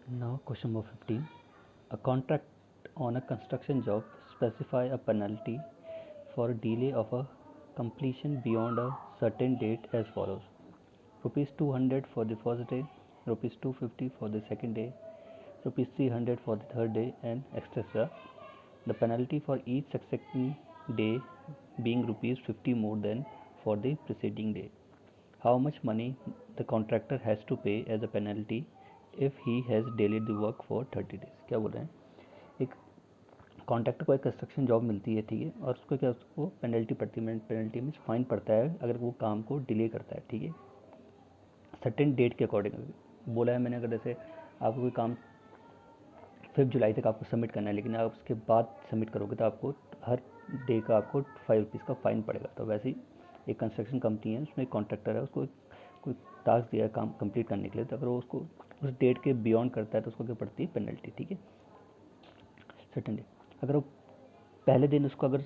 Now question number 15. A contract on a construction job specify a penalty for delay of a completion beyond a certain date as follows. Rupees 200 for the first day, rupees 250 for the second day, rupees 300 for the third day, and etc. The penalty for each succeeding day being rupees 50 more than for the preceding day. How much money the contractor has to pay as a penalty if he has delayed the work for 30 days. क्या बोल रहे हैं, एक contractor को एक construction job मिलती है, ठीक है, और उसको क्या, उसको पेनल्टी पड़ती है, पेनल्टी में फाइन पड़ता है अगर वो काम को डिले करता है, ठीक है, सर्टेन डेट के अकॉर्डिंग बोला है मैंने। अगर जैसे आपको कोई काम 5 जुलाई तक आपको सबमिट करना है, लेकिन आप उसके बाद सबमिट करोगे तो आपको हर डे का आपको 5 रुपीज़ का फ़ाइन पड़ेगा। तो वैसे ही एक कंस्ट्रक्शन कंपनी है, उसमें एक कॉन्ट्रैक्टर है, उसको कोई टास्क दिया है काम कंप्लीट करने के लिए, तो अगर वो उसको उस डेट के बियॉन्ड करता है तो उसको क्या पड़ती है, पेनल्टी, ठीक है, सर्टेन डे। अगर वो पहले दिन उसको अगर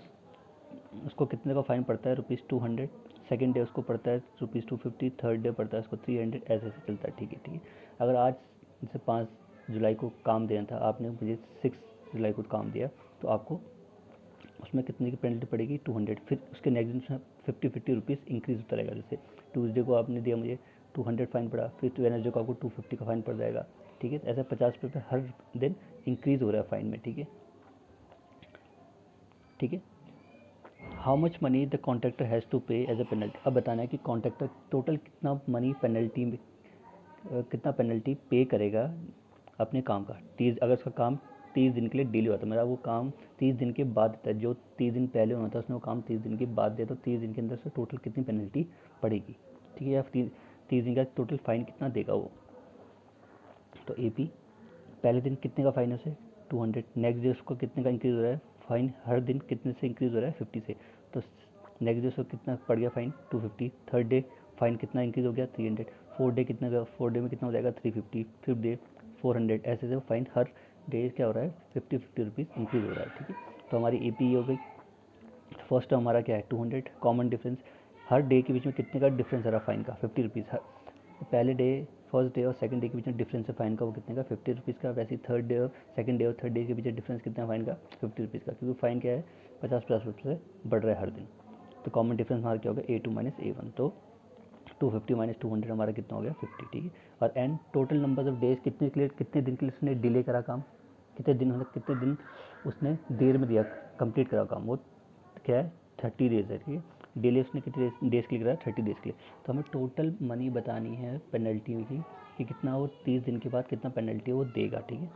उसको कितने का फ़ाइन पड़ता है, ₹200, सेकंड डे उसको पड़ता है ₹250, थर्ड डे पड़ता है उसको 300, ऐसे ऐसे चलता है, ठीक है, ठीक है। अगर आज जैसे 5 जुलाई को काम देना था, आपने मुझे 6 जुलाई को काम दिया, तो आपको उसमें कितने की पेनल्टी पड़ेगी, 200। फिर उसके नेक्स्ट दिन 50 रुपीज़ इंक्रीज़ होता रहेगा। जैसे ट्यूसडे को आपने दिया मुझे 200 फ़ाइन पड़ा, फिर वेडनेसडे को आपको 250 का फ़ाइन पड़ जाएगा, ठीक है। ऐसे 50 रुपये हर दिन इंक्रीज़ हो रहा है फ़ाइन में, ठीक है, ठीक है। How much money the contractor has to pay as a penalty. अब बताना है कि कॉन्ट्रैक्टर टोटल कितना मनी पेनल्टी में कितना पेनल्टी पे करेगा अपने काम का। 30, अगर उसका काम 30 दिन के लिए डिले हुआ था, मेरा वो काम 30 दिन के बाद देता है, जो 30 दिन पहले होना था उसने वो काम 30 दिन के बाद दिया, तो 30 दिन के अंदर से टोटल कितनी पेनल्टी पड़ेगी, ठीक है, या 30 दिन का टोटल फ़ाइन कितना देगा वो। तो AP पहले दिन कितने का फ़ाइन है उसे, 200। नेक्स्ट डे उसको कितने का इंक्रीज़ हो रहा है फ़ाइन, हर दिन कितने से इंक्रीज़ हो रहा है, 50 से। तो नेक्स्ट डे उसको कितना पड़ गया फ़ाइन, 250। थर्ड डे फ़ाइन कितना इंक्रीज़ हो गया, 300। फोर्थ डे कितना का, फोर्थ डे में कितना हो जाएगा, 350। Fifth day 400। ऐसे से फ़ाइन हर डे क्या हो रहा है, 50 रुपीज़ इंक्रीज़ हो रहा है, ठीक है। तो हमारी AP हो गई। फर्स्ट टर्म हमारा क्या है, 200। कॉमन डिफरेंस, हर डे के बीच में कितने का डिफरेंस आ रहा है फ़ाइन का, 50 रुपीज़। हर पहले डे, फर्स्ट डे और सेकंड डे के बीच में डिफरेंस है फ़ाइन का, वो कितने का, 50 रुपीज़ का। वैसे ही थर्ड डे और सेकंड डे और थर्ड डे के बीच में डिफरेंस कितना है फ़ाइन का, 50 रुपीज़ का, क्योंकि फ़ाइन क्या है, 50 रुपये से बढ़ रहा है हर दिन। तो कॉमन डिफरेंस हमारा क्या होगा, A2 माइनस A1। तो 250 माइनस 200 हमारा कितना हो गया, 50, ठीक है। और and total number of days कितने दिन के लिए उसने डिले करा काम, कितने दिन उसने देर में दिया कंप्लीट करा काम, वो क्या है, 30 डेज है, ठीक है। डिले उसने कितने डेज के लिए करा, 30 डेज के लिए। तो हमें टोटल मनी बतानी है पेनल्टी की, कि कितना वो 30 दिन के बाद कितना पेनल्टी वो देगा, ठीक है।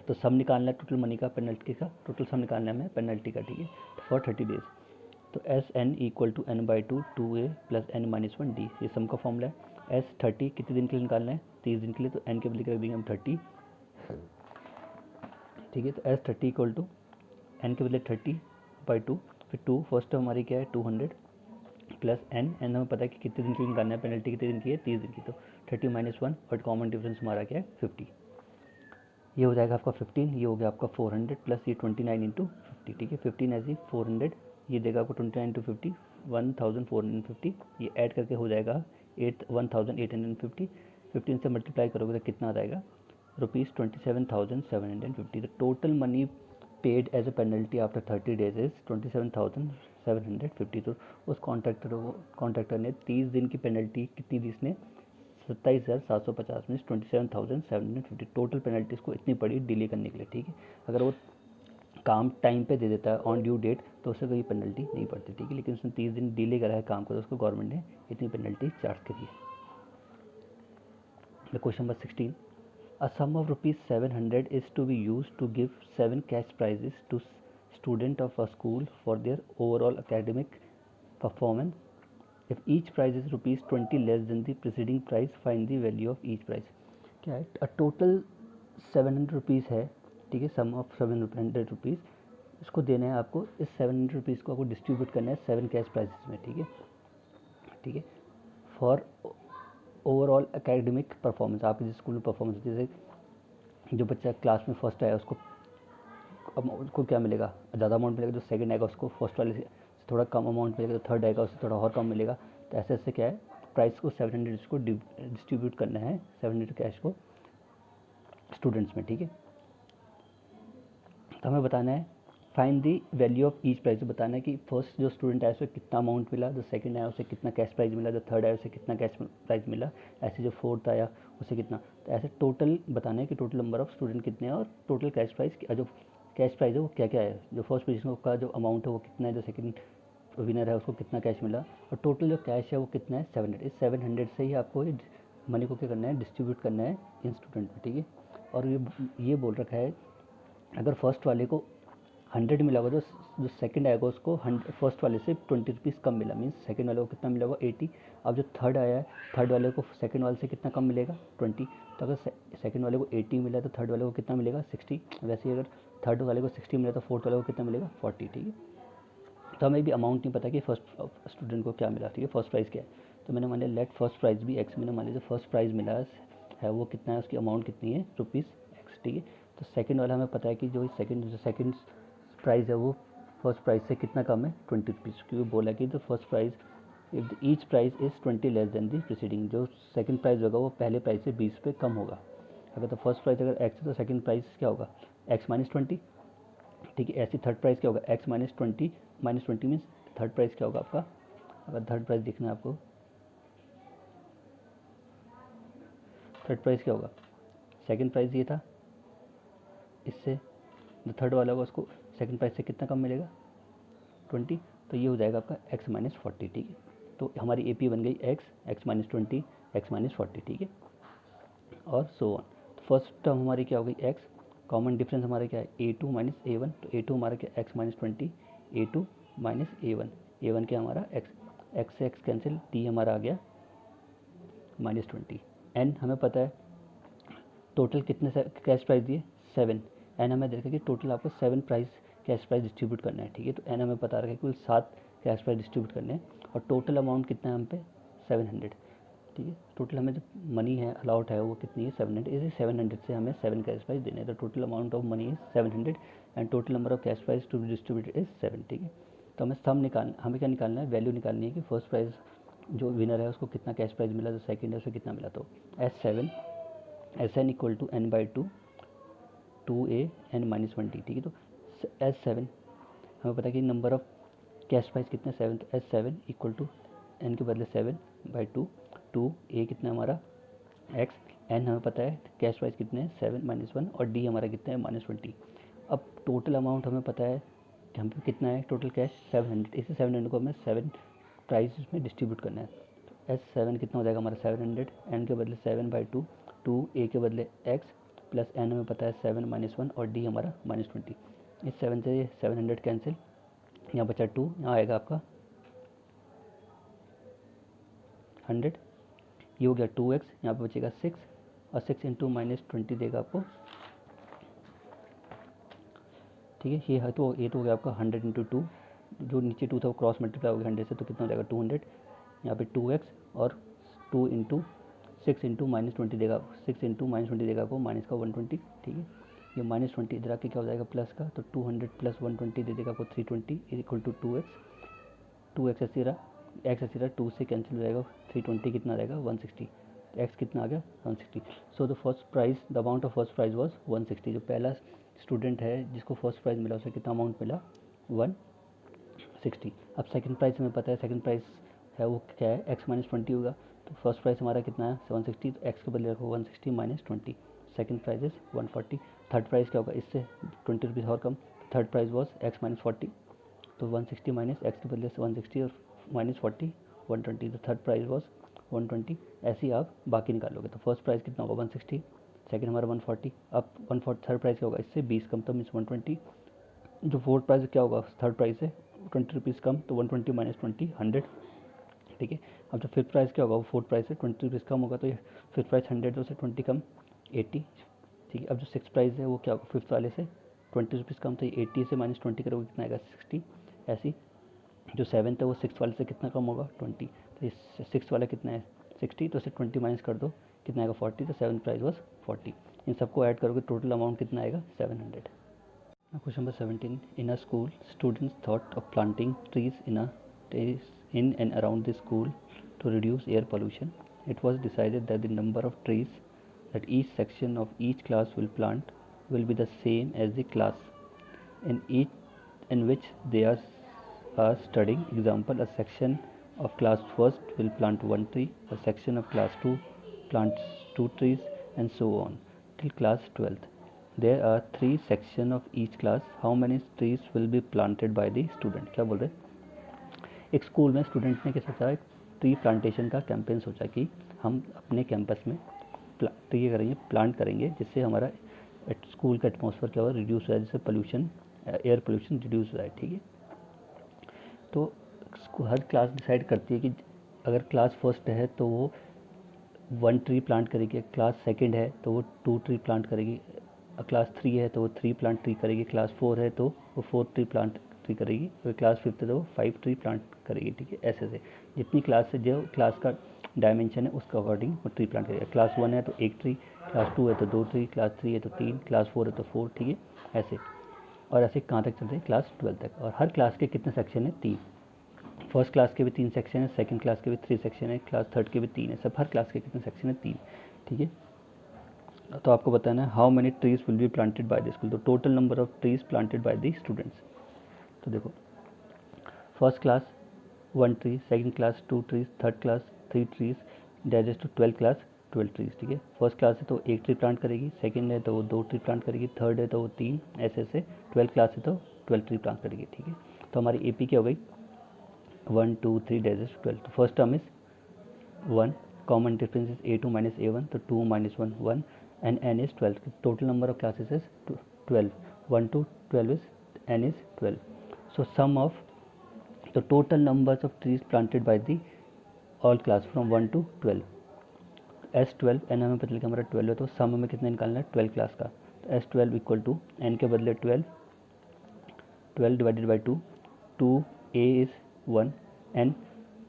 तो सम निकालना है टोटल मनी का, पेनल्टी का टोटल सम निकालना है हमें पेनल्टी का, ठीक है, फॉर 30 डेज। तो SN equal to N/2 2A plus N-1D, ये सम का फॉर्मूला है। S30 कितने दिन के लिए निकालना है, 30 दिन के लिए, तो N के बदले रख देंगे हम 30, ठीक है। तो S30 इक्वल टू N के बदले 30/2, फिर 2 फर्स्ट टर्म हमारी क्या है, 200 प्लस N हमें पता है कि कितने दिन की निकालना है, पेनल्टी कितने दिन की है, 30 दिन की। तो 30 माइनस 1 और कॉमन डिफरेंस हमारा क्या है, 50। ये हो जाएगा आपका 15, ये हो गया आपका 400 प्लस ये 29 इंटू 50, ठीक है। 15 ऐसी 400, ये देगा आपको 29 इंटू 50, 1450। ये ऐड करके हो जाएगा 1850। 15 से मल्टीप्लाई करोगे तो कितना आ जाएगा, ₹27,750। The total money paid as a penalty after 30 days is 27,750। तो उस कॉन्ट्रैक्टर ने 30 दिन की पेनल्टी कितनी दी, इसने 27,750 मीन्स 27,750 टोटल पेनल्टी इसको इतनी पड़ी डिले करने के लिए, ठीक है। अगर वो काम टाइम पे दे देता है ऑन ड्यू डेट तो उसे कोई पेनल्टी नहीं पड़ती, ठीक है, लेकिन उसने 30 दिन डिले करा है काम को, तो उसको गवर्नमेंट ने इतनी पेनल्टी चार्ज करी है। The question number 16. A sum of ₹700 is to be used to give 7 cash prizes to student of a school for their overall academic performance. If each prize is ₹20 less than the preceding prize, find the value of each prize. क्या है, total 700 rupees है, ठीक है, सम of 700 rupees इसको देना है आपको। इस 700 रुपीज़ को आपको डिस्ट्रीब्यूट करना है 7 कैश प्राइजेस में, ठीक है, ठीक है, फॉर ओवरऑल एकेडमिक परफॉर्मेंस। आपके जिस स्कूल में परफॉर्मेंस, जैसे जो बच्चा क्लास में फर्स्ट आया उसको, अब उसको क्या मिलेगा, ज़्यादा अमाउंट मिलेगा, जो सेकंड आएगा उसको फर्स्ट वाले से थोड़ा कम अमाउंट मिलेगा, जो थर्ड आएगा उससे थोड़ा और कम मिलेगा। तो ऐसे ऐसे क्या है, प्राइस को 700 को डिस्ट्रीब्यूट करना है, 700 कैश को स्टूडेंट्स में, ठीक है। तो हमें बताना है find the value of each price, बताना है कि फर्स्ट जो स्टूडेंट आया उसे कितना अमाउंट मिला, जो सेकंड आया उसे कितना कैश प्राइस मिला, जो थर्ड आया उसे कितना कैश प्राइस मिला, ऐसे जो फोर्थ आया उसे कितना। तो ऐसे टोटल बताना है कि टोटल नंबर ऑफ स्टूडेंट कितने हैं और टोटल कैश प्राइस, जो कैश प्राइस है वो क्या क्या है, जो फर्स्ट पोजीशन का जो अमाउंट है वो कितना है, जो सेकंड विनर है उसको कितना कैश मिला, और टोटल जो कैश है वो कितना है 700। इस 700 से ही आपको मनी को क्या करना है, डिस्ट्रीब्यूट करना है इन स्टूडेंट में, ठीक है। और ये बोल रखा है अगर फर्स्ट वाले को 100 मिला होगा तो जो सेकंड आएगा उसको फर्स्ट वाले से 20 रुपीज़ कम मिला, मीन्स सेकंड वाले को कितना मिला होगा 80। अब जो थर्ड आया है थर्ड वाले को सेकंड वाले से कितना कम मिलेगा 20। तो अगर सेकंड वाले को 80 मिला तो थर्ड वाले को कितना मिलेगा 60। वैसे ही अगर थर्ड वाले को 60 मिला तो फोर्थ वाले को कितना मिलेगा 40, ठीक है। तो हमें भी अमाउंट नहीं पता कि फर्स्ट स्टूडेंट को क्या मिला, ठीक है, फर्स्ट प्राइज़ क्या है। तो मैंने मान लिया लेट फर्स्ट प्राइज़ भी एक्स, मैंने मान लिया जो फर्स्ट प्राइज़ मिला है वो कितना है, उसकी अमाउंट कितनी है रुपीज़ एक्स, ठीक है। तो सेकंड वाला हमें पता है कि जो सेकंड प्राइस है वो फर्स्ट प्राइस से कितना कम है 20 रुपीज़, क्योंकि बोला कि the first price if each price is 20 less than the preceding, जो सेकंड प्राइस होगा वो पहले प्राइस से 20 पे कम होगा। अगर तो फर्स्ट प्राइस अगर एक्स है तो सेकंड प्राइस क्या होगा एक्स माइनस 20, ठीक है। ऐसी थर्ड प्राइस क्या होगा x minus 20, minus 20 means third price क्या होगा आपका, अगर थर्ड प्राइस देखना है आपको, थर्ड प्राइस क्या होगा, सेकंड प्राइस ये था, इससे जो थर्ड वाला होगा उसको सेकंड प्राइस से कितना कम मिलेगा 20, तो ये हो जाएगा आपका एक्स माइनस 40, ठीक है। तो हमारी ए पी बन गई एक्स माइनस 20, एक्स माइनस 40, ठीक है, और सो ऑन। तो फर्स्ट टर्म हमारी क्या हो गई एक्स, कॉमन डिफरेंस हमारा क्या है A2 माइनस A1, तो A2 हमारा क्या x minus 20, A2 minus A1, A1 क्या हमारा एक्स से एक्स कैंसिल, टी हमारा आ गया माइनस 20। एन हमें पता है टोटल कितने कैश प्राइस दिए 7, एन हमें देखा कि टोटल आपको 7 प्राइस कैश प्राइस डिस्ट्रीब्यूट करना है, ठीक है। तो एन हमें पता रखा है कुल 7 कैश प्राइस डिस्ट्रीब्यूट करने हैं और टोटल अमाउंट कितना है हम पे 700, ठीक है। टोटल हमें जो मनी है अलाउट है वो कितनी है 700, इसे 700 से हमें 7 कैश प्राइस देने हैं, तो total amount of money is 700 and total number of cash prize to be distributed is 7, ठीक है। तो हमें क्या निकालना है, वैल्यू निकालनी है कि फर्स्ट प्राइस जो विनर है उसको कितना कैश प्राइस मिला, जो सेकंड है उसको कितना मिला। तो Sn equal to n by 2a n minus 1t, ठीक है। तो S7 हमें पता है कि नंबर ऑफ कैश प्राइस कितने 7, तो S7 इक्वल टू n के बदले 7 बाई 2 a कितना है हमारा x, n हमें पता है कैश प्राइस कितने हैं 7 माइनस 1 और d हमारा कितना है माइनस 20। अब टोटल अमाउंट हमें पता है कि हम पे कितना है टोटल कैश 700, इसे 700 को हमें 7 प्राइस में डिस्ट्रीब्यूट करना है। तो S7 कितना हो जाएगा हमारा 700, n के बदले 7 बाई 2 a के बदले x प्लस n हमें पता है 7 माइनस 1 और d हमारा माइनस 20। इस 7 से 700 कैंसिल, यहाँ बचा 2, यहाँ आएगा आपका 100, ये हो गया 2x, यहाँ पे बचेगा 6 और 6 इंटू माइनस 20 देगा आपको, ठीक है। ये तो हो गया आपका 100 इंटू 2, जो नीचे 2 था वो क्रॉस मल्टीप्लाई हो गया 100 से, तो कितना हो जाएगा 200, यहाँ पे 2x और 2 इंटू 6 इंटू माइनस 20 देगा, 6 इंटू माइनस 20 देगा आपको माइनस का 120, ठीक है। ये माइनस 20 इधर आके क्या हो जाएगा प्लस का, तो 200 प्लस 120 दे देगा आपको 320 इज इक्वल टू 2x ऐसे रहा, एक्स ऐसे रहा, 2 से कैंसिल हो जाएगा, 320 कितना रहेगा 160, तो एक्स कितना आ गया 160। So the first price, the amount of first price was 160, जो पहला स्टूडेंट है जिसको फर्स्ट प्राइज़ मिला उसे कितना अमाउंट मिला 160। अब सेकंड प्राइस हमें पता है, सेकंड प्राइस है वो क्या है एक्स माइनस 20 होगा, तो फर्स्ट प्राइस हमारा कितना है 160, तो एक्स के बदले रखो 160 minus 20, second price is 140। Third price क्या होगा इससे 20 रुपीज़ और कम, third price was x minus 40, तो 160 माइनस एक्स के बदले 160 और माइनस 40 120, तो थर्ड प्राइस वॉज 120। ऐसे ही आप बाकी निकालोगे, तो फर्स्ट प्राइस कितना होगा 160, सेकंड हमारा 140, अब 140 थर्ड प्राइस क्या होगा इससे 20 कम, तो मीन्स 120। जो फोर्थ प्राइस क्या होगा थर्ड प्राइस से 20 रुपीज़ कम, तो 120 माइनस 20 100, ठीक है। अब जो फिफ्थ प्राइस क्या होगा वो फोर्थ प्राइस से 20 रुपीज़ कम होगा, तो ये फिफ्थ प्राइस 100 तो उससे 20 कम 80, ठीक है। अब जो सिक्स प्राइस है वो क्या होगा फिफ्थ वाले से 20 रुपीज़ कम, तो ये 80 से माइनस 20 करोगे कितना आएगा 60। ऐसी जो सेवन्थ है वो सिक्स वाले से कितना कम होगा 20, तो ये सिक्स वाला कितना है 60, तो उसे 20 माइनस कर दो कितना आएगा 40, तो सेवन्थ प्राइस वॉज 40। इन सबको ऐड करोगे टोटल अमाउंट कितना आएगा 700। Question number 17. In a school, students thought of planting trees in and around the school to reduce air pollution. It was decided that the number of trees that each section of each class will be the same as the class in which they are studying. Example, a section of class first will plant one tree, a section of class 2 plants two trees, and so on till class 12th. There are 3 sections of each class. How many trees will be planted by the student? क्या बोल रहे हैं, एक school में student ने क्या सोचा, एक ट्री प्लांटेशन का कैंपेन सोचा कि हम अपने कैंपस में ट्री करेंगे, प्लांट करेंगे, जिससे हमारा स्कूल का एटमॉस्फेयर क्या होगा, रिड्यूस हो जाए, जिससे पोल्यूशन, एयर पोल्यूशन रिड्यूस हो जाए, ठीक है। तो हर क्लास डिसाइड करती है कि अगर क्लास फर्स्ट है तो वो 1 ट्री प्लांट करेगी, क्लास सेकंड है तो वो 2 ट्री प्लांट करेगी, क्लास 3 है तो वो 3 प्लांट ट्री करेगी, क्लास 4 है तो वो 4 ट्री प्लांट ट्री करेगी, और क्लास 5 है तो वो 5 ट्री प्लांट करेगी, ठीक है। ऐसे से जितनी क्लास से जो क्लास का डायमेंशन है उसके अकॉर्डिंग वो ट्री प्लांट करेगा। क्लास 1 है तो 1 ट्री, क्लास 2 है तो 2 ट्री, क्लास 3 है तो 3, क्लास 4 है तो 4, ठीक है, ऐसे। और ऐसे कहाँ तक चलते हैं, क्लास 12 तक। और हर क्लास के कितने सेक्शन है, 3। फर्स्ट क्लास के भी 3 सेक्शन है, सेकंड क्लास के भी 3 सेक्शन है, क्लास थर्ड के भी 3 है, सब हर क्लास के कितने सेक्शन है, 3, ठीक है। तो आपको बताना है how many trees will be planted by the school, तो total number of trees planted by the students. तो देखो, first class 1 tree, second class 2 trees, third class 3 trees, that to 12 class 12 trees, ठीक है। फर्स्ट क्लास है तो 1 tree plant करेगी, second है तो वो 2 ट्री प्लांट करेगी, थर्ड है तो वो 3, ऐसे ऐसे 12 क्लास है तो 12 ट्री प्लांट करेगी, ठीक है। तो हमारी AP क्या हो गई, 1 2 3 दैट 12। तो first term is 1, common difference is A2 minus A1, तो 2 minus 1 1, and n is 12. Total number of classes is 12. 1 to 12 is n is 12. So sum of the total numbers of trees planted by the all class from 1 to 12, S12, n हमें पता लगा हमारा 12 है, तो सम हमें कितना निकालना है, 12 क्लास का। तो S12 इक्वल टू n के बदले 12, 12 divided by 2, 2a is 1 and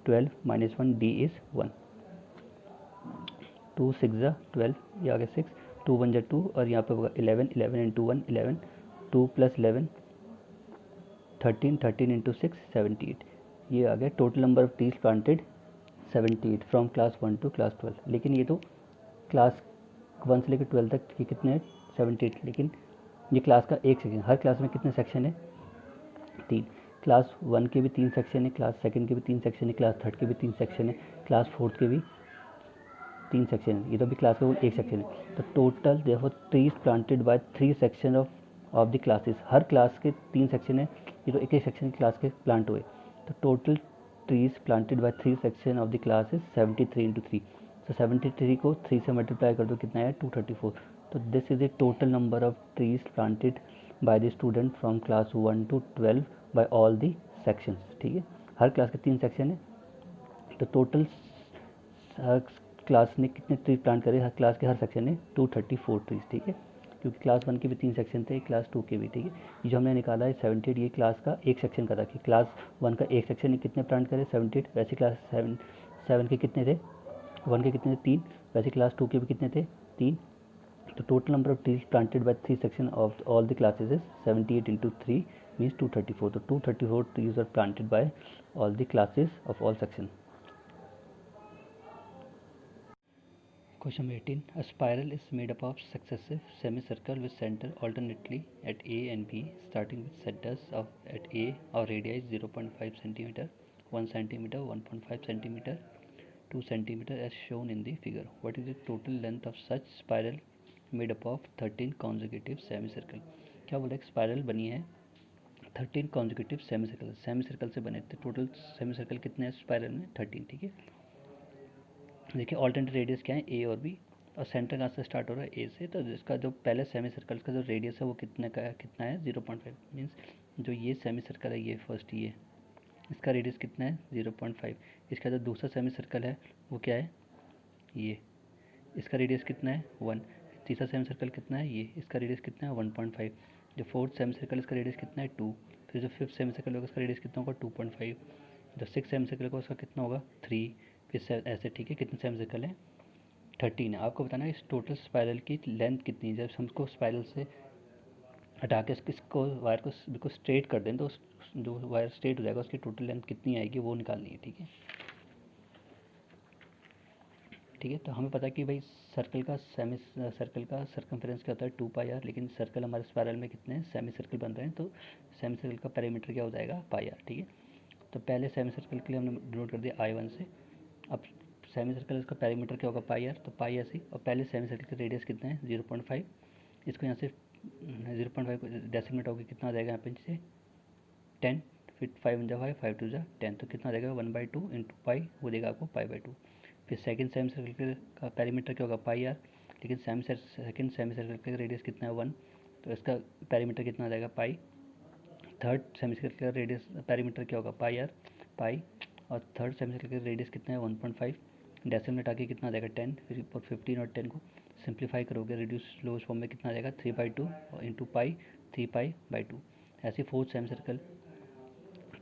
12 minus 1 d is 1, 2 6 ज़ा 12, ये आ गया 6, 2 1 ज़ा 2, और यहाँ पे होगा 11, 11 इंटू 1 11, 2 प्लस 11 13, 13 इंटू 6 78, ये आ गया total number of trees planted 78 from class 1 to class 12। लेकिन ये तो क्लास 1 से लेकर 12 तक ये कितने हैं, 78, लेकिन ये क्लास का एक सेक्शन, हर क्लास में कितने सेक्शन है, 3। क्लास 1 के भी 3 सेक्शन है, क्लास सेकंड के भी 3 सेक्शन है, क्लास थर्ड के भी 3 सेक्शन है, क्लास फोर्थ के भी 3 सेक्शन है, ये तो भी क्लास का एक सेक्शन है। तो टोटल देखो trees planted by 3 section of the classes, her class के 3 सेक्शन है, ये तो एक एक सेक्शन क्लास के प्लांट हुए। तो total trees planted by 3 section of the class is 73 into 3। तो 73 को 3 से मल्टीप्लाई कर दो, कितना है 234। तो this is the total number of trees planted by the student from class 1 to 12 by all the sections, ठीक है। हर क्लास के 3 सेक्शन है, तो टोटल क्लास ने कितने ट्री प्लांट करे, हर क्लास के हर सेक्शन ने 234 ट्रीज, ठीक है। क्योंकि क्लास 1 के भी 3 सेक्शन थे, क्लास 2 के भी, ठीक है। ये जो हमने निकाला है 78, ये क्लास का एक सेक्शन का था कि क्लास 1 का एक सेक्शन ने कितने प्लांट करे 78, वैसे क्लास 7 के कितने थे, 1 के कितने थे 3, वैसे क्लास 2 के भी कितने थे 3। तो total number of trees planted by 3 section of all the classes is 78 into 3 means 234। तो 234 trees are planted by all the classes of all section. Question 18. A spiral is made up of successive semicircle with center alternately at A and B, starting with centers at A or radii 0.5 cm, 1 cm, 1.5 cm, 2 cm as shown in the figure. What is the total length of such spiral made up of 13 consecutive semicircle? क्या बोला, एक spiral बनी है 13 consecutive semicircle, semicircle से बने थे। Total semicircle कितने हैं स्पायरल में, 13, ठीक है। देखिए ऑल्टरनेट रेडियस क्या है, ए और बी, और सेंटर कहाँ से स्टार्ट हो रहा है, ए से। तो जिसका जो पहले सेमी सर्कल का जो रेडियस है वो कितने का है, कितना है 0.5, मीन्स जो ये सेमी सर्कल है ये फर्स्ट, ये इसका रेडियस कितना है 0.5। इसका जो दूसरा सेमी सर्कल है वो क्या है, ये इसका रेडियस कितना है 1। तीसरा सेमी सर्कल कितना है, ये इसका रेडियस कितना है 1.5। जो फोर्थ सेमी सर्कल इसका रेडियस कितना है 2। फिर जो फिफ्थ सेमी सर्कल होगा उसका रेडियस कितना होगा 2.5। जो सिक्स सेमी सर्कल होगा उसका कितना होगा 3। फिर ऐसे, ठीक है। कितने सेमी सर्कल हैं 13 है। आपको बताना है इस टोटल स्पायरल की लेंथ कितनी है। जब हमको स्पायरल से हटा के इसको वायर को बिल्कुल स्ट्रेट कर दें तो जो वायर स्ट्रेट हो जाएगा उसकी टोटल लेंथ कितनी आएगी वो निकालनी है, ठीक है। ठीक है। तो हमें पता है कि भाई सर्कल का सर्कमफेरेंस क्या होता है 2πr, लेकिन सर्कल हमारे स्पायरल में कितने सेमी सर्कल बन रहे हैं, तो सेमी सर्कल का पेरीमीटर क्या हो जाएगा πr, ठीक है। तो पहले सेमी सर्कल के लिए हमने डिनोट कर दिया I1 से। अब सेमी सर्कल इसका पेरीमीटर क्या होगा πr, तो पाई ऐसे, और पहले सेमी सर्कल का रेडियस कितना है 0.5, इसको यहाँ से 0.5 डेसिमेट होकर कितना आ जाएगा यहाँ पे से 10, फिर 5 × 5 5 2 10, तो कितना आ जाएगा 1/2 इंटू पाई, वो देगा आपको π/2। फिर सेकंड सेमी सर्कल का पेरीमीटर क्या होगा πr, लेकिन सेकंड सेमी सर्कल का रेडियस कितना है 1, तो इसका पेरीमीटर कितना आ जाएगा पाई। थर्ड सेमी सर्कल का रेडियस पेरीमीटर क्या होगा πr पाई, और थर्ड सेमी सर्कल का रेडियस कितना है 1.5, डेसिमल आके कितना आ जाएगा 10, फिर ऊपर 15 और 10 को सिंप्लीफाई करोगे रिड्यूस लोअर फॉर्म में कितना आ जाएगा 3/2 इंटू पाई 3π/2। ऐसे फोर्थ सेमी सर्कल,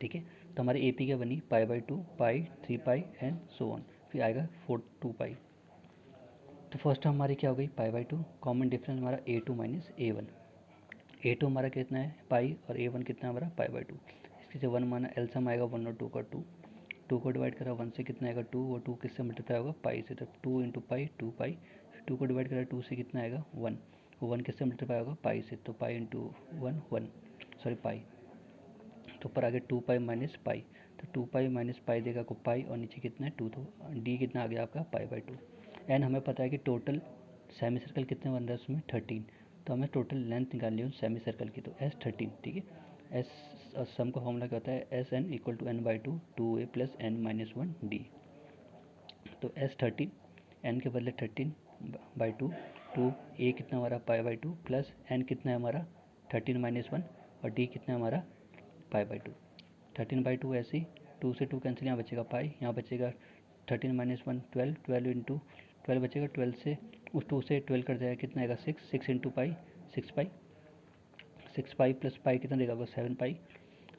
ठीक है। तो हमारी ए पी क्या बनी π/2 पाई 3π एंड सो ऑन, फिर आएगा 2π। तो फर्स्ट हमारी क्या हो गई π/2, कॉमन डिफरेंस हमारा a2 माइनस a1, a2 हमारा कितना है पाई और a1 कितना है हमारा π/2। इसके से 1 माना एलसम आएगा 1 और 2 का 2 को डिवाइड करा 1 से कितना आएगा 2, और 2 किससे मल्टीप्लाई होगा पाई से, तो 2 इंटू पाई 2π, 2 को डिवाइड करा 2 से कितना आएगा 1, वो 1 किससे मल्टीप्लाई होगा पाई से, तो पाई इंटू 1 सॉरी पाई, तो ऊपर आगे 2π माइनस पाई, तो 2π माइनस पाई देगा आपको पाई, और नीचे कितना है 2, तो डी कितना आ गया आपका π/2। एंड हमें पता है कि टोटल सेमी सर्कल कितने बन रहा है उसमें 13, तो हमें टोटल लेंथ निकालनी है सेमी सर्कल की, तो S13, ठीक है। एस सम का फॉर्मूला क्या होता है SN equal to n/2 2a plus n-1d, तो S13 n के बदले 13/2, 2a कितना हमारा π/2 प्लस n कितना है हमारा 13-1, और d कितना है हमारा π/2। 13/2 ऐसे ही 2 से 2 कैंसिल, यहाँ बचेगा पाई, यहाँ बचेगा 13-1 12, 12 इंटू 12 बचेगा, 12 से उस 2 से 12 कट जाएगा, कितना आएगा 6, 6 इंटू पाई 6π, 6π प्लस पाई कितना देगा आपको 7π।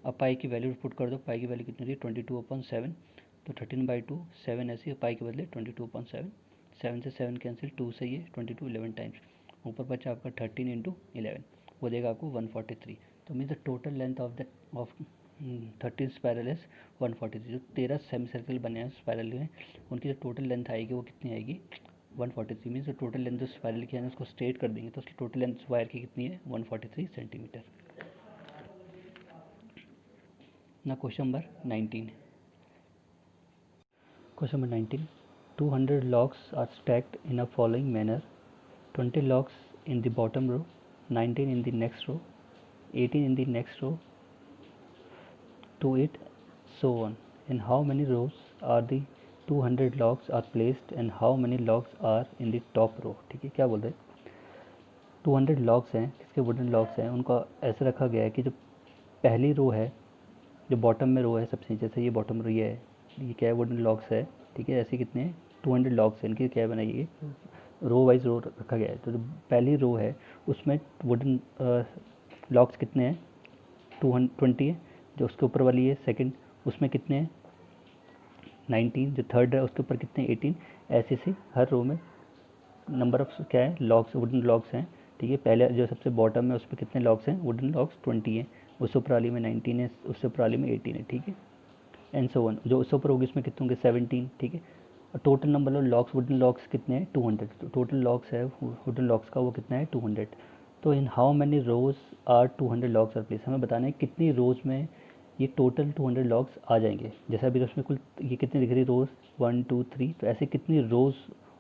अब पाई की वैल्यू पुट कर दो, पाई की वैल्यू कितनी थी 22/7, तो 13/2 7 ऐसे, पाई के बदले 22/7, 7 से 7 कैंसिल, 2 से ये 22 11 टाइम्स, ऊपर बचा आपका 13 इंटू 11, वो देगा आपको 143। तो means the total length of 13 spiral is 143। जो 13 सेमी सर्कल बने हैं स्पायरल में, उनकी जो टोटल लेंथ आएगी वो कितनी आएगी 143। मीन्स जो टोटल लेंथ जो स्पायरल की है उसको स्ट्रेट कर देंगे, तो उसकी टोटल लेंथ वायर की कितनी है 143 सेंटीमीटर। ना question number 19, question number 19, 200 logs are stacked in a following manner: 20 logs in the bottom row, 19 in the next row, 18 in the next row, to it, so on. In how many rows are the 200 logs are placed and how many logs are in the top row? ठीक है, क्या बोल रहे हैं 200 logs हैं, किसके wooden logs हैं, उनको ऐसे रखा गया है कि जो पहली रो है, जो बॉटम में रो है सबसे, जैसे ये बॉटम रो ये है, ये क्या है वुडन लॉग्स है, ठीक है। ऐसे कितने 200 लॉग्स हैं, इनकी क्या बनाई है रो वाइज रो रखा गया है। तो जो पहली रो है उसमें वुडन लॉग्स कितने हैं 220 है, जो उसके ऊपर वाली है सेकंड उसमें कितने हैं 19, जो थर्ड है उसके ऊपर कितने 18, ऐसे से हर रो में नंबर ऑफ क्या है लॉग्स वुडन लॉग्स हैं, ठीक है। पहले जो सबसे बॉटम में उसमें कितने लॉग्स हैं वुडन लॉग्स 20 हैं, उससे ऊपर वाली में 19 है, उससे ऊपर वाली में 18 है, ठीक है। एंड सो वन, जो उससे ऊपर होगी उसमें कितने होंगे 17, ठीक है। और total number of logs wooden logs कितने हैं 200, तो टोटल लॉग्स है वुडन लॉग्स का वो कितना है 200। तो in how many rows are 200 logs are place, हमें बताना है कितनी रोज में ये टोटल 200 लॉग्स आ जाएंगे। जैसे अभी उसमें कुल ये कितनी दिख रही रोज 1 2 3, तो ऐसे कितनी रोज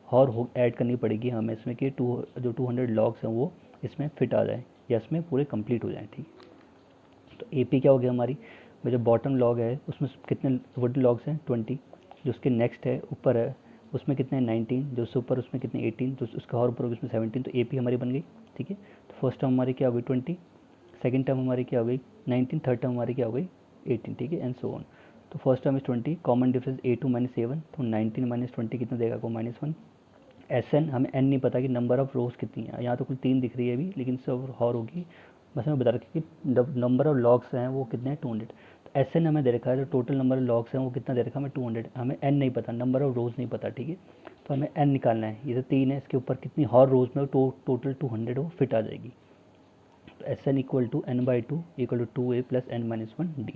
और ऐड करनी पड़ेगी हमें इसमें कि जो 200 लॉग्स हैं वो इसमें फिट आ जाए या इसमें पूरे कंप्लीट हो जाएँ, ठीक। तो ए पी क्या हो गया हमारी, जो बॉटम लॉग है उसमें कितने वुडन लॉग्स हैं 20, जो उसके नेक्स्ट है ऊपर है उसमें कितने 19, जो उससे ऊपर उसमें कितने 18, जो उसका और ऊपर उसमें 17, तो ए पी हमारी बन गई, ठीक है। तो फर्स्ट टर्म हमारी क्या हो गई 20, सेकंड टर्म हमारी क्या हो गई 19, थर्ड टर्म हमारी क्या हो गई 18, ठीक है, एंड सो ऑन। तो first term is 20, common difference A2 minus A1, तो 19 माइनस 20 कितना देगा आपको -1। SN हमें n नहीं पता कि नंबर ऑफ रोज कितनी है, यहाँ तो कुल 3 दिख रही है अभी, लेकिन सब और होगी, बस हमें बता रखी कि नंबर ऑफ लॉग्स हैं वो कितने हैं 200। तो SN हमें दे रखा है, जो टोटल नंबर ऑफ लॉग्स हैं वो कितना दे रखा है हमें 200, हमें n नहीं पता, नंबर ऑफ रोज नहीं पता, ठीक है। तो हमें n निकालना है, ये तो 3 है, इसके ऊपर कितनी और रोज में टोटल 200 वो फिट आ जाएगी। तो SN equal to n/2 equal to 2a plus n-1d।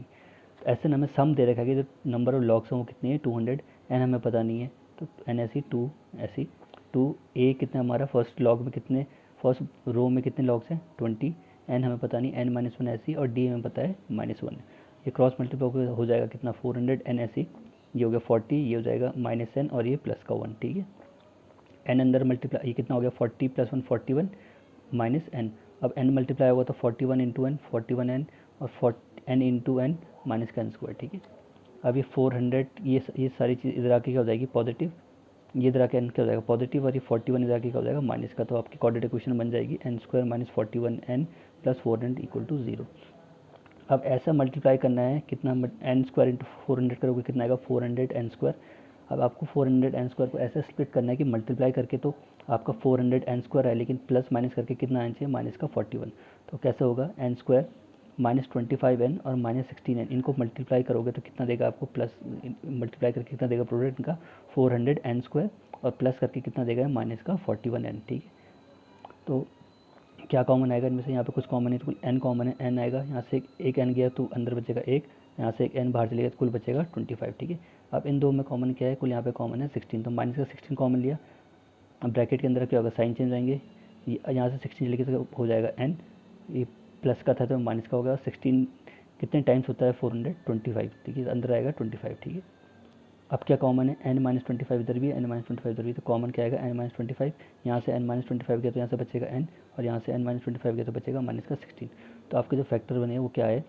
तो SN हमें सम दे रखा है कि जो नंबर ऑफ लॉग्स हैं वो कितनी है 200, n हमें पता नहीं है, तो एन एस सी टू ऐसी टू ए कितना हमारा फर्स्ट लॉग में कितने, फर्स्ट रो में कितने लॉग्स हैं 20, एन हमें पता नहीं एन माइनस वन ऐसी, और डी हमें पता है -1। ये क्रॉस मल्टीप्लाई हो जाएगा कितना 400 एन ऐसी, ये हो गया 40, ये हो जाएगा -n और ये प्लस का 1, ठीक है। एन अंदर मल्टीप्लाई, ये कितना हो गया 40 + 1 41 -n। अब n मल्टीप्लाई होगा तो 41 इंटू एन 41n, और n इंटू एन माइनस का n², ठीक है। अब ये 400, ये सारी चीज़ इधर आके क्या हो जाएगी पॉजिटिव, ये इधर आके n क्या हो जाएगा पॉजिटिव, और ये 41 इधर आके क्या हो जाएगा माइनस का। तो आपकी क्वाड्रेटिक इक्वेशन बन जाएगी n² - 41n + 400 = 0। अब ऐसा मल्टीप्लाई करना है कितना, n² इंटू 400 करोगे कितना आएगा 400n²। अब आपको 400n² को ऐसा स्प्लिट करना है कि मल्टीप्लाई करके तो आपका 400n² है, लेकिन प्लस माइनस करके कितना आना चाहिए माइनस का 41। तो कैसे होगा n² -25n और -16n, इनको मल्टीप्लाई करोगे तो कितना देगा आपको, प्लस मल्टीप्लाई करके कितना देगा प्रोडक्ट इनका 400n², और प्लस करके कितना देगा माइनस का 41n, ठीक है। तो क्या कॉमन आएगा इनमें से, यहाँ पे कुछ कॉमन है तो कुल n कॉमन है, n आएगा, यहाँ से एक n गया तो अंदर बचेगा एक, यहाँ से एक n बाहर चलेगा तो कुल बचेगा 25, ठीक है। अब इन दो में कॉमन क्या है, कुल यहाँ पे कॉमन है 16, तो माइनस का 16 कॉमन लिया। अब ब्रैकेट के अंदर क्या होगा, साइन चेंज आएंगे, यहाँ से 16 चलेगी तो हो जाएगा n, ये प्लस का था तो माइनस का होगा। 16 कितने टाइम्स होता है 425, ठीक है, अंदर आएगा 25, ठीक है। अब क्या कॉमन है, n - 25 इधर भी है, n - 25 इधर भी, तो कॉमन क्या आएगा n - 25, यहाँ से n - 25 गया तो यहाँ से बचेगा n, और यहाँ से n - 25 गया तो बचेगा माइनस का 16। तो आपके जो फैक्टर बने वो क्या है,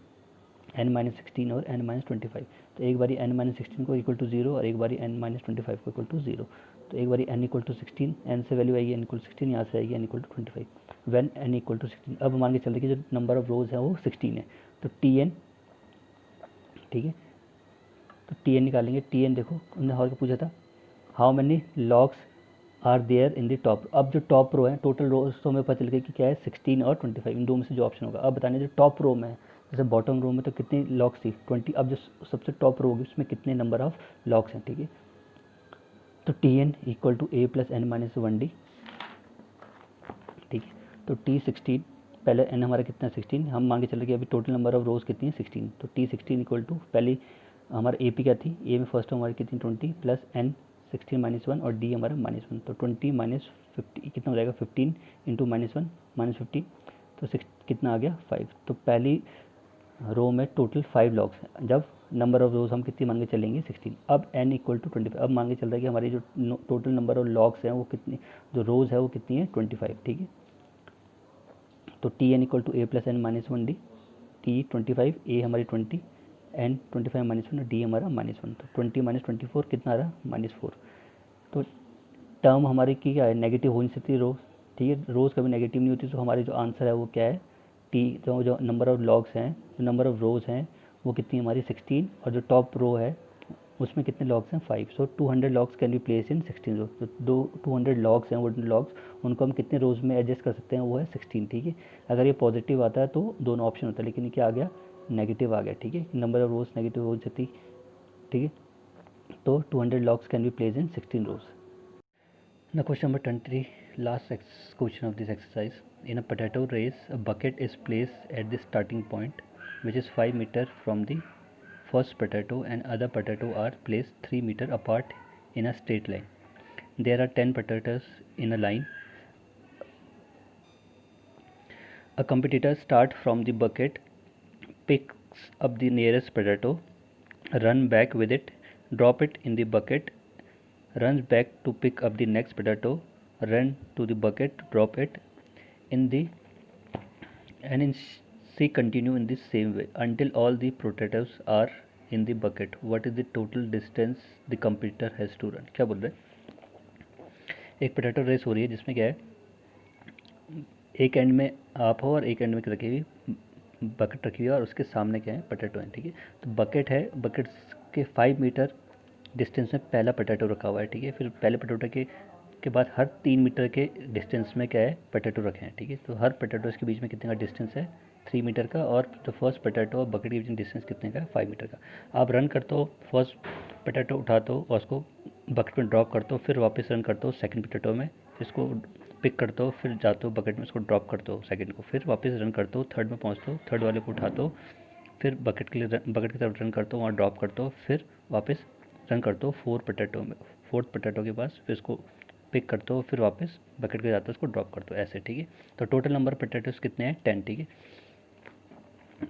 n - 16 और n - 25। तो एक बारी n - 16 को इक्वल टू 0 और एक बारी n - 25 को इक्वल टू 0। तो एक बारी n इक्वल टू 16, n से वैल्यू आएगी n इक्वल टू 16, यहाँ से आएगी n equal to 25, when n equal to 16। अब मान के चलते कि जो नंबर ऑफ रोज है वो 16 है, तो Tn, ठीक है, तो Tn निकालेंगे। Tn देखो उन्होंने और पूछा था, how many logs are there in the top. अब जो टॉप रो है, टोटल रोज तो हमें पता चल गया कि क्या है 16 और 25, इन दो में से जो ऑप्शन होगा। अब बताने जो टॉप रो में है, जैसे बॉटम रो में तो कितनी लॉग्स थी 20, अब जो सबसे टॉप रो होगी उसमें कितने नंबर ऑफ लॉग्स हैं, ठीक है। तो Tn equal to a + n - 1d, ठीक है। तो T16, पहले n हमारा कितना 16, हम मान के चल रहे कि अभी टोटल नंबर ऑफ रोज कितनी है 16, तो T16 इक्वल टू पहले हमारा ए पी क्या थी, ए में फर्स्ट हमारी कितनी 20 प्लस n 16 - 1 और डी हमारा -1, तो 20 - 50 कितना हो जाएगा 15 इंटू -1 -15, तो कितना आ गया 5। तो पहली रो में टोटल 5 लॉग्स हैं, जब नंबर ऑफ रोज हम कितनी मान के चलेंगे 16। अब n इक्वल टू 25, अब मान के चल रहा है कि हमारी जो टोटल नंबर ऑफ लॉग्स हैं वो कितनी, जो रोज है वो कितनी है 25, ठीक है। तो Tn equal to a + n - 1d, T 25, a हमारी 20, n 25 - 1 और d हमारा -1, तो 20 - 24 कितना आ रहा -4। तो टर्म हमारी की क्या है, नेगेटिव हो नहीं सकती रोज, ठीक है, रोज कभी नेगेटिव नहीं होती। तो हमारी जो आंसर है वो क्या है, टी जो नंबर ऑफ लॉग्स हैं, जो नंबर ऑफ रोज हैं वो कितनी हमारी 16, और जो टॉप रो है उसमें कितने लॉग्स हैं 5। सो 200 logs can be place in 16 रोज। तो 200 लॉग्स हैं, वुडन लॉग्स, उनको हम कितने रोज में एडजस्ट कर सकते हैं, वो है 16, ठीक है। अगर ये पॉजिटिव आता है तो दोनों ऑप्शन होता है, लेकिन ये क्या आ गया नेगेटिव आ गया, ठीक है, नंबर ऑफ रोज नेगेटिव हो सकती, ठीक है। तो 200 logs can be place in 16 rows. Now question number 23, last question of this exercise. In a potato race, a bucket is placed at the starting point, which is 5 meter from the first potato, and other potato are placed 3 meter apart in a straight line. There are 10 potatoes in a line. A competitor starts from the bucket, picks up the nearest potato, run back with it, drop it in the bucket, runs back to pick up the next potato, run to the bucket, drop it in the, and in she continue in the same way until all the potatoes are in the bucket. What is the total distance the competitor has to run? क्या बोल रहे हैं, एक potato race हो रही है जिसमें क्या है, एक एंड में आप हो और एक एंड में रखी हुई बकेट रखी हुई है, और उसके सामने क्या है पोटैटो है, ठीक है। तो बकेट है, बकेट के 5 मीटर डिस्टेंस में पहला पोटैटो रखा हुआ है, ठीक है। फिर पहले पोटैटो के बाद हर 3 मीटर के डिस्टेंस में क्या है पोटैटो रखे हैं, ठीक है। तो हर पोटैटो के बीच में कितने का डिस्टेंस है 3 मीटर का, और द फर्स्ट पोटैटो और बकेट के बीच में डिस्टेंस कितने का 5 मीटर का। आप रन करते हो, फर्स्ट पोटैटो उठाते हो और उसको बकेट में ड्रॉप करते हो, फिर वापस रन करते हो सेकंड पोटैटो में, इसको पिक करते हो, फिर जाते हो बकेट में, उसको ड्रॉप करते हो सेकंड को, फिर वापस रन करते हो, थर्ड में पहुँचते हो, थर्ड वाले को उठाते हो, फिर बकेट के लिए बकेट की तरफ रन करते हो, वहाँ ड्रॉप करते हो, फिर वापस रन करते हो फोर्थ पोटैटो के पास, फिर उसको पिक करते हो, फिर वापस बकेट के जाते हो, उसको ड्रॉप करते हो ऐसे, ठीक है। तो टोटल नंबर पोटैटोस कितने हैं, 10, ठीक है।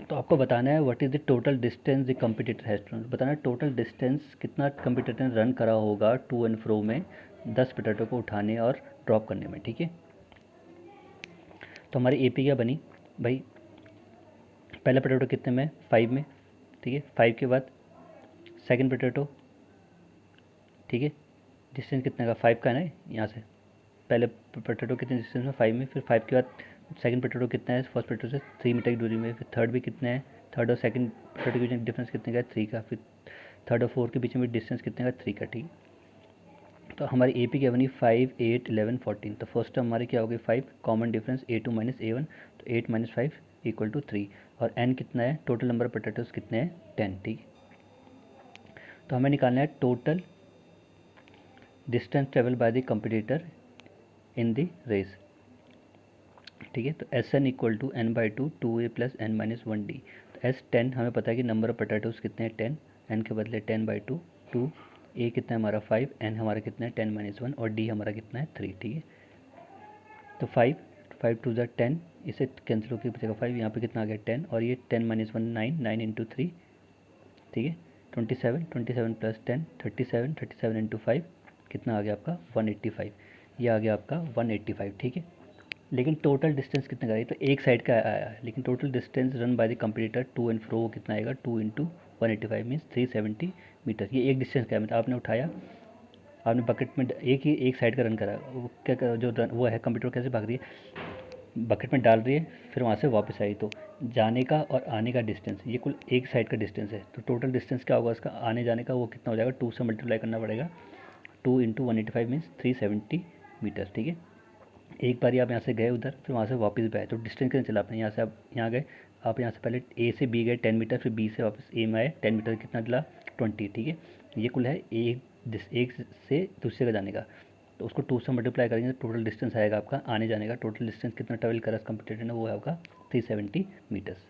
तो आपको बताना है what is the total distance the competitor has run, बताना है टोटल डिस्टेंस कितना कंपटीटर ने रन करा होगा टू एंड फ्रो में 10 पोटैटो को उठाने और ड्रॉप करने में, ठीक है। तो हमारी ए पी क्या बनी भाई, पहला पोटैटो कितने में, 5 में, ठीक है। 5 के बाद सेकंड पोटैटो, ठीक है, डिस्टेंस कितने का, 5 का है ना यहाँ से, पहले पोटैटो कितने डिस्टेंस में, 5 में, फिर 5 के बाद सेकंड पोटैटो कितना है फर्स्ट पोटैटो से, 3 मीटर की दूरी में, फिर थर्ड भी कितना है, थर्ड और सेकंड पोटैटो के बीच डिफरेंस कितने का है, 3 का, फिर थर्ड और फोर्थ के बीच में डिस्टेंस कितने का, 3 का, ठीक। तो हमारी ए पी क्या बनी, 5, 8, 11, 14। तो फर्स्ट टर्म हमारी क्या होगी, 5, common difference A2 minus A1, तो 8 माइनस 5 इक्वल टू 3, और n कितना है, टोटल नंबर ऑफ पोटैटोस कितने हैं, 10, ठीक। तो हमें निकालना है total distance travel by the competitor in the race, ठीक है। तो S N equal to N by two, 2a plus N minus 1d। तो एस 10 हमें पता है कि नंबर ऑफ पोटैटोस कितने हैं, 10, एन के बदले 10 बाई टू, ए कितना है हमारा 5, एन हमारा कितना है 10 माइनस 1, और डी हमारा कितना है 3, ठीक है। तो 5, 5 टू ज़ा 10, इसे कैंसिल होकर बचेगा 5, यहाँ पे कितना आ गया 10, और ये 10 माइनस 1 9, 9 इंटू 3, ठीक है। 27, 27 प्लस 10 37, 37 इंटू 5 कितना आ गया आपका 185, ये आ गया आपका 185, ठीक है। लेकिन टोटल डिस्टेंस कितना का है, तो एक साइड का आया है, लेकिन total distance run by the competitor to and fro कितना आएगा, 2 इंटू 185 मीन्स 370 मीटर। ये एक डिस्टेंस का है, मतलब आपने उठाया, आपने बकेट में एक साइड का रन करा, वो क्या जो रन वो है, कंप्यूटर कैसे भाग रही है, बकेट में डाल रही है, फिर वहाँ से वापस आई, तो जाने का और आने का डिस्टेंस ये कुल एक साइड का डिस्टेंस है। तो टोटल डिस्टेंस क्या होगा इसका, आने जाने का वो कितना हो जाएगा, 2 से मल्टीप्लाई करना पड़ेगा, 2 इंटू 185 मीन्स 370 मीटर, ठीक है। एक बार आप यहाँ से गए उधर, फिर वहाँ से वापस भी आए, तो डिस्टेंस कितना चला आपने, यहाँ से आप यहाँ गए, आप यहाँ से पहले ए से बी गए 10 मीटर, फिर बी से वापस ए में आए 10 मीटर, कितना चला 20, ठीक है। ये कुल है एक से दूसरे का जाने का, तो उसको 2 से मल्टीप्लाई करेंगे तो टोटल डिस्टेंस आएगा आपका आने जाने का, टोटल डिस्टेंस कितना ट्रेवल करा कंप्यूटर ने, वो है आपका 370 मीटर्स।